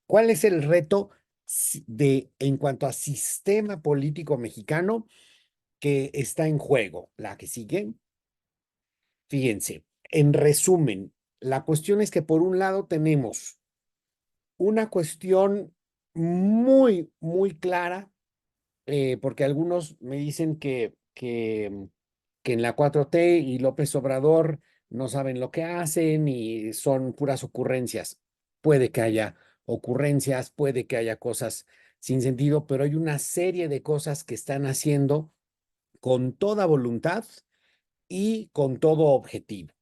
¿Cuál es el reto en cuanto a sistema político mexicano que está en juego? La que sigue. Fíjense, en resumen, la cuestión es que por un lado tenemos una cuestión muy, muy clara, porque algunos me dicen que en la 4T y López Obrador no saben lo que hacen y son puras ocurrencias. Puede que haya ocurrencias, puede que haya cosas sin sentido, pero hay una serie de cosas que están haciendo con toda voluntad y con todo objetivo.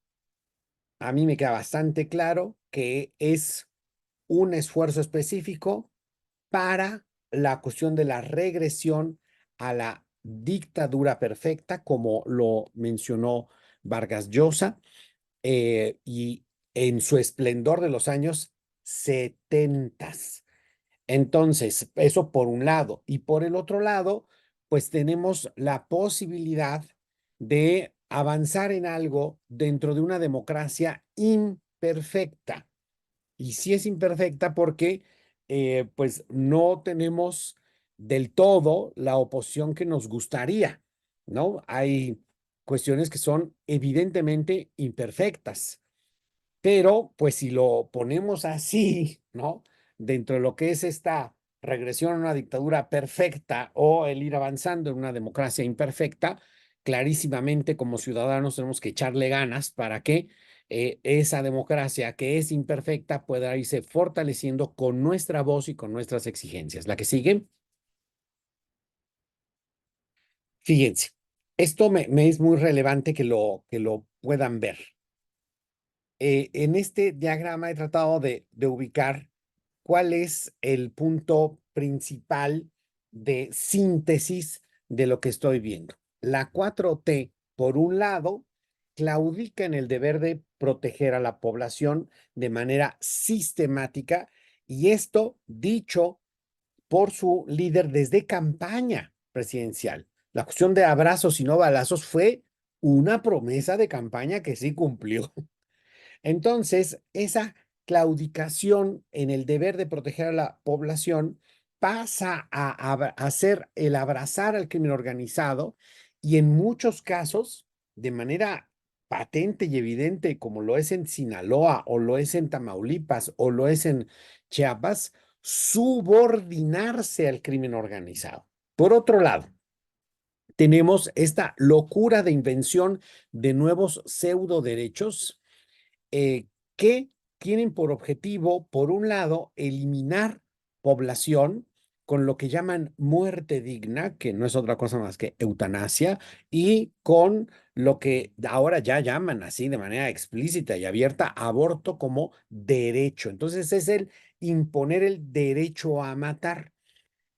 A mí me queda bastante claro que es un esfuerzo específico para la cuestión de la regresión a la dictadura perfecta, como lo mencionó Vargas Llosa, y en su esplendor de los años 70. Entonces, eso por un lado. Y por el otro lado, pues tenemos la posibilidad de avanzar en algo dentro de una democracia imperfecta. Y sí es imperfecta porque pues no tenemos del todo la oposición que nos gustaría, ¿no? Hay cuestiones que son evidentemente imperfectas, pero pues si lo ponemos así, ¿no? Dentro de lo que es esta regresión a una dictadura perfecta o el ir avanzando en una democracia imperfecta, clarísimamente como ciudadanos tenemos que echarle ganas para que esa democracia que es imperfecta pueda irse fortaleciendo con nuestra voz y con nuestras exigencias. La que sigue, fíjense, esto me es muy relevante que lo puedan ver. En este diagrama he tratado de ubicar cuál es el punto principal de síntesis de lo que estoy viendo. La 4T, por un lado, claudica en el deber de proteger a la población de manera sistemática, y esto dicho por su líder desde campaña presidencial. La cuestión de abrazos y no balazos fue una promesa de campaña que sí cumplió. Entonces, esa claudicación en el deber de proteger a la población pasa a ser el abrazar al crimen organizado, y en muchos casos, de manera patente y evidente, como lo es en Sinaloa o lo es en Tamaulipas o lo es en Chiapas, subordinarse al crimen organizado. Por otro lado, tenemos esta locura de invención de nuevos pseudo derechos que tienen por objetivo, por un lado, eliminar población con lo que llaman muerte digna, que no es otra cosa más que eutanasia, y con lo que ahora ya llaman así de manera explícita y abierta aborto como derecho. Entonces es el imponer el derecho a matar.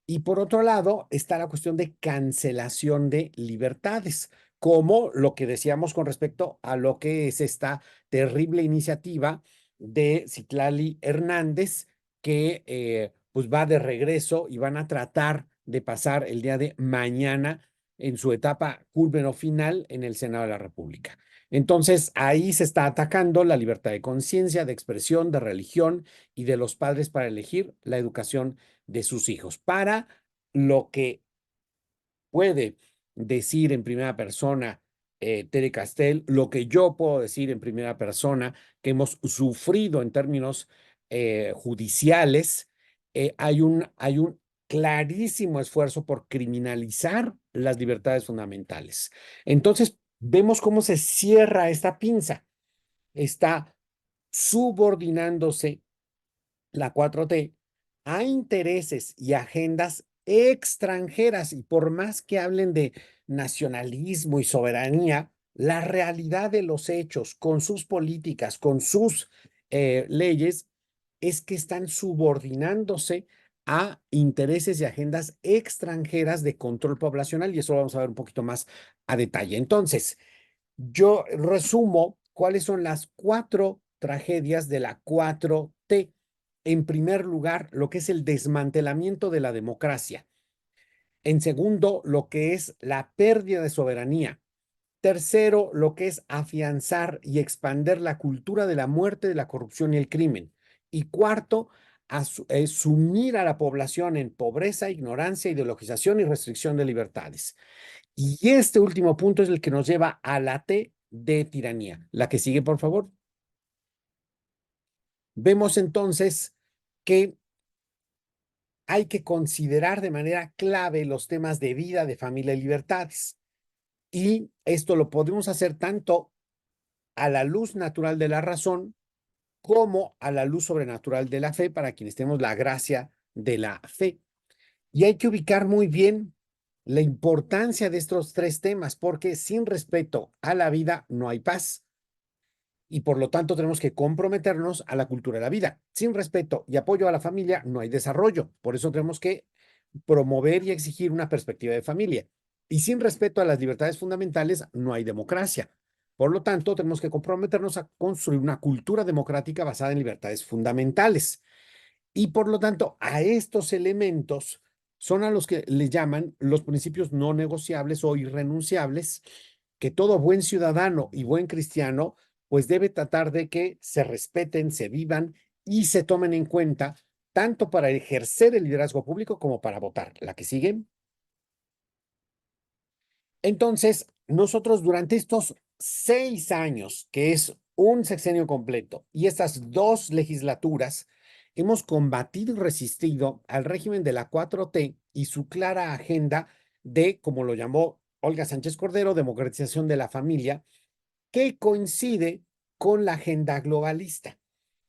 Y por otro lado está la cuestión de cancelación de libertades, como lo que decíamos con respecto a lo que es esta terrible iniciativa de Citlali Hernández, que pues va de regreso y van a tratar de pasar el día de mañana en su etapa culmen o final en el Senado de la República. Entonces, ahí se está atacando la libertad de conciencia, de expresión, de religión y de los padres para elegir la educación de sus hijos. Para lo que puede decir en primera persona Tere Castel, lo que yo puedo decir en primera persona, que hemos sufrido en términos judiciales, hay un clarísimo esfuerzo por criminalizar las libertades fundamentales. Entonces, vemos cómo se cierra esta pinza. Está subordinándose la 4T a intereses y agendas extranjeras. Y por más que hablen de nacionalismo y soberanía, la realidad de los hechos con sus políticas, con sus leyes, es que están subordinándose a intereses y agendas extranjeras de control poblacional, y eso lo vamos a ver un poquito más a detalle. Entonces, yo resumo cuáles son las cuatro tragedias de la 4T. En primer lugar, lo que es el desmantelamiento de la democracia. En segundo, lo que es la pérdida de soberanía. Tercero, lo que es afianzar y expander la cultura de la muerte, de la corrupción y el crimen. Y cuarto, sumir a la población en pobreza, ignorancia, ideologización y restricción de libertades. Y este último punto es el que nos lleva a la T de tiranía. La que sigue, por favor. Vemos entonces que hay que considerar de manera clave los temas de vida, de familia y libertades. Y esto lo podemos hacer tanto a la luz natural de la razón como a la luz sobrenatural de la fe, para quienes tenemos la gracia de la fe. Y hay que ubicar muy bien la importancia de estos tres temas, porque sin respeto a la vida no hay paz. Y por lo tanto tenemos que comprometernos a la cultura de la vida. Sin respeto y apoyo a la familia no hay desarrollo. Por eso tenemos que promover y exigir una perspectiva de familia. Y sin respeto a las libertades fundamentales no hay democracia. Por lo tanto, tenemos que comprometernos a construir una cultura democrática basada en libertades fundamentales. Y por lo tanto, a estos elementos son a los que le llaman los principios no negociables o irrenunciables, que todo buen ciudadano y buen cristiano pues debe tratar de que se respeten, se vivan y se tomen en cuenta tanto para ejercer el liderazgo público como para votar. La que sigue. Entonces, nosotros durante estos 6 años, que es un sexenio completo, y estas 2 legislaturas, hemos combatido y resistido al régimen de la 4T y su clara agenda de, como lo llamó Olga Sánchez Cordero, democratización de la familia, que coincide con la agenda globalista.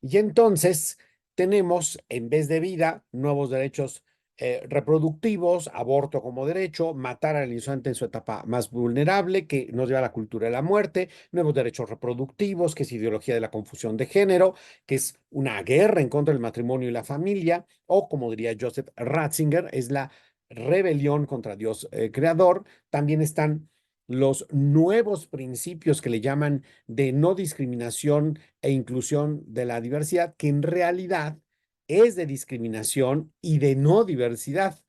Y entonces tenemos, en vez de vida, nuevos derechos reproductivos, aborto como derecho, matar al inocente en su etapa más vulnerable, que nos lleva a la cultura de la muerte, nuevos derechos reproductivos, que es ideología de la confusión de género, que es una guerra en contra del matrimonio y la familia, o como diría Joseph Ratzinger, es la rebelión contra Dios creador. También están los nuevos principios que le llaman de no discriminación e inclusión de la diversidad, que en realidad es de discriminación y de no diversidad,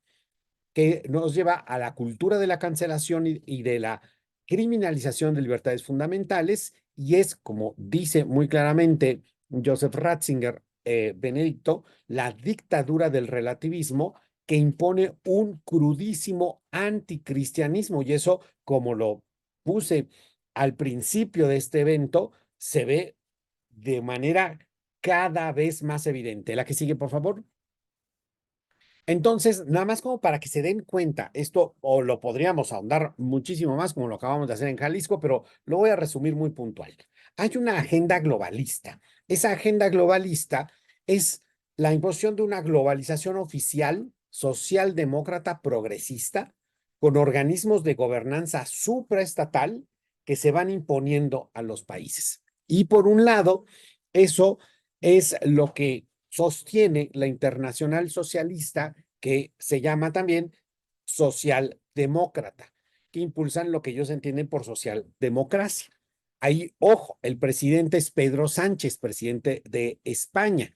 que nos lleva a la cultura de la cancelación y de la criminalización de libertades fundamentales, y es, como dice muy claramente Joseph Ratzinger, Benedicto, la dictadura del relativismo que impone un crudísimo anticristianismo, y eso, como lo puse al principio de este evento, se ve de manera cada vez más evidente. La que sigue, por favor. Entonces, nada más como para que se den cuenta, esto o lo podríamos ahondar muchísimo más como lo acabamos de hacer en Jalisco, pero lo voy a resumir muy puntual. Hay una agenda globalista. Esa agenda globalista es la imposición de una globalización oficial, socialdemócrata, progresista, con organismos de gobernanza supraestatal que se van imponiendo a los países. Y por un lado, eso es lo que sostiene la Internacional Socialista, que se llama también socialdemócrata, que impulsan lo que ellos entienden por socialdemocracia. Ahí, ojo, el presidente es Pedro Sánchez, presidente de España,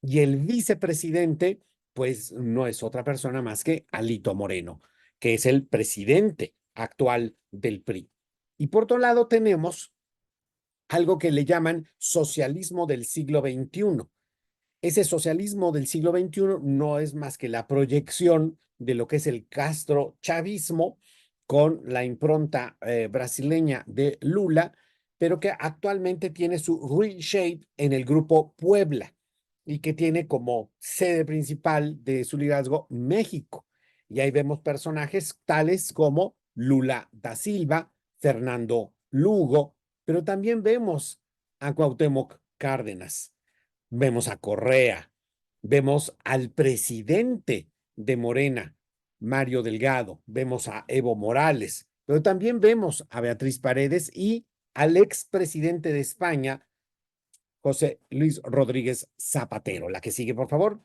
y el vicepresidente, pues no es otra persona más que Alito Moreno, que es el presidente actual del PRI. Y por otro lado tenemos algo que le llaman socialismo del siglo XXI. Ese socialismo del siglo XXI no es más que la proyección de lo que es el castrochavismo con la impronta brasileña de Lula, pero que actualmente tiene su reshape en el grupo Puebla y que tiene como sede principal de su liderazgo México. Y ahí vemos personajes tales como Lula da Silva, Fernando Lugo, pero también vemos a Cuauhtémoc Cárdenas. Vemos a Correa, vemos al presidente de Morena, Mario Delgado, vemos a Evo Morales, pero también vemos a Beatriz Paredes y al expresidente de España, José Luis Rodríguez Zapatero. La que sigue, por favor.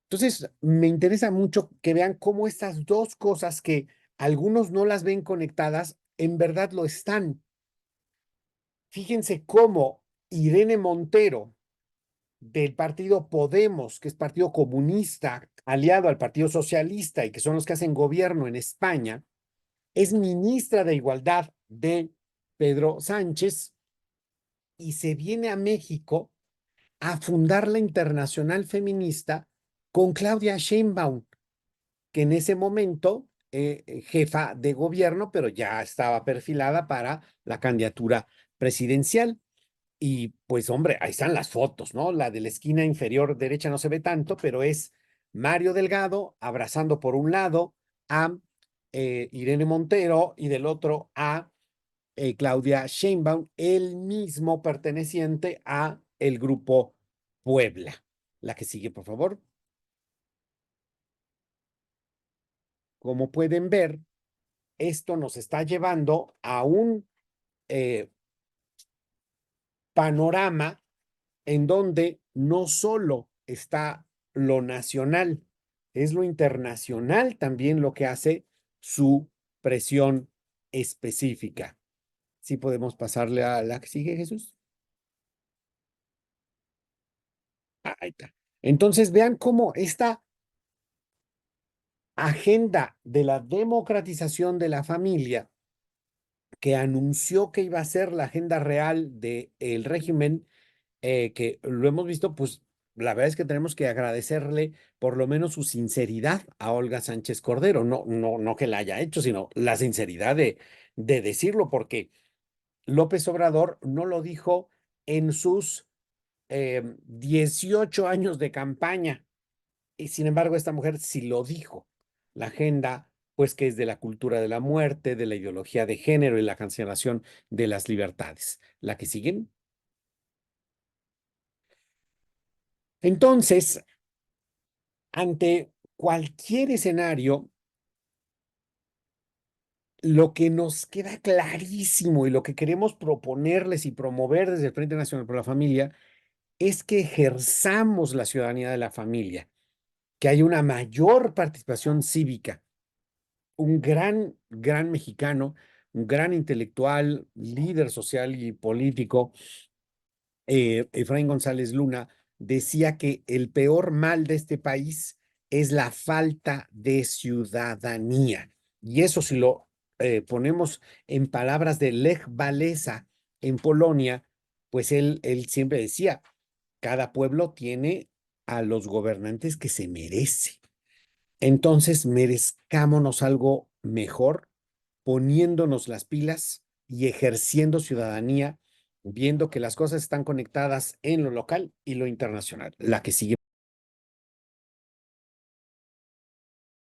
Entonces, me interesa mucho que vean cómo estas dos cosas que algunos no las ven conectadas, en verdad lo están. Fíjense cómo Irene Montero, del partido Podemos, que es partido comunista, aliado al Partido Socialista y que son los que hacen gobierno en España, es ministra de Igualdad de Pedro Sánchez y se viene a México a fundar la Internacional Feminista con Claudia Sheinbaum, que en ese momento jefa de gobierno, pero ya estaba perfilada para la candidatura presidencial. Y pues, hombre, ahí están las fotos, ¿no? La de la esquina inferior derecha no se ve tanto, pero es Mario Delgado abrazando por un lado a Irene Montero y del otro a Claudia Sheinbaum, el mismo perteneciente a el grupo Puebla. La que sigue, por favor. Como pueden ver, esto nos está llevando a un eh, panorama en donde no solo está lo nacional, es lo internacional también lo que hace su presión específica. ¿Sí podemos pasarle a la que sigue, Jesús? Ah, ahí está. Entonces vean cómo esta agenda de la democratización de la familia que anunció que iba a ser la agenda real del régimen, que lo hemos visto, pues la verdad es que tenemos que agradecerle por lo menos su sinceridad a Olga Sánchez Cordero, no que la haya hecho, sino la sinceridad de decirlo, porque López Obrador no lo dijo en sus 18 años de campaña, y sin embargo esta mujer sí lo dijo. La agenda, pues que es de la cultura de la muerte, de la ideología de género y la cancelación de las libertades. La que siguen. Entonces, ante cualquier escenario, lo que nos queda clarísimo y lo que queremos proponerles y promover desde el Frente Nacional por la Familia es que ejerzamos la ciudadanía de la familia, que haya una mayor participación cívica. Un gran mexicano, un gran intelectual, líder social y político, Efraín González Luna, decía que el peor mal de este país es la falta de ciudadanía. Y eso si lo ponemos en palabras de Lech Walesa en Polonia, pues él siempre decía, cada pueblo tiene a los gobernantes que se merece. Entonces, merezcámonos algo mejor, poniéndonos las pilas y ejerciendo ciudadanía, viendo que las cosas están conectadas en lo local y lo internacional. La que sigue.